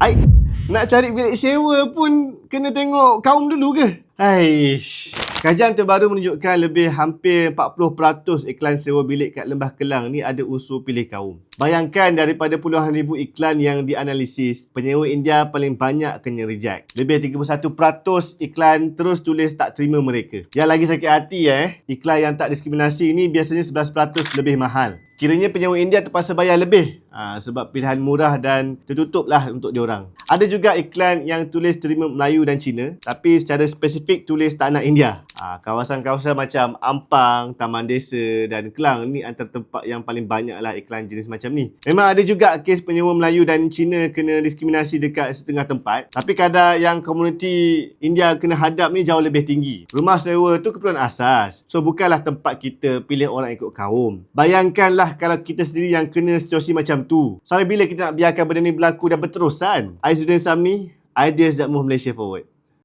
Ai, nak cari bilik sewa pun kena tengok kaum dulu ke? Haish. Kajian terbaru menunjukkan lebih hampir 40% iklan sewa bilik kat Lembah Kelang ni ada unsur pilih kaum. Bayangkan daripada puluhan ribu iklan yang dianalisis, penyewa India paling banyak kena reject. Lebih 31% iklan terus tulis tak terima mereka. Yang lagi sakit hati iklan yang tak diskriminasi ni biasanya 11% lebih mahal. Kiranya penyewa India terpaksa bayar lebih sebab pilihan murah dan tertutup lah untuk diorang. Ada juga iklan yang tulis terima Melayu dan Cina tapi secara spesifik tulis tak nak India. Kawasan-kawasan macam Ampang, Taman Desa dan Kelang ni antara tempat yang paling banyak lah iklan jenis macam ni. Memang ada juga kes penyewa Melayu dan Cina kena diskriminasi dekat setengah tempat, tapi kadar yang komuniti India kena hadap ni jauh lebih tinggi. Rumah sewa tu keperluan asas, so bukanlah tempat kita pilih orang ikut kaum. Bayangkanlah kalau kita sendiri yang kena situasi macam tu. Sampai bila kita nak biarkan benda ni berlaku dan berterusan? Aizudin Samni, Ideas that Move Malaysia Forward.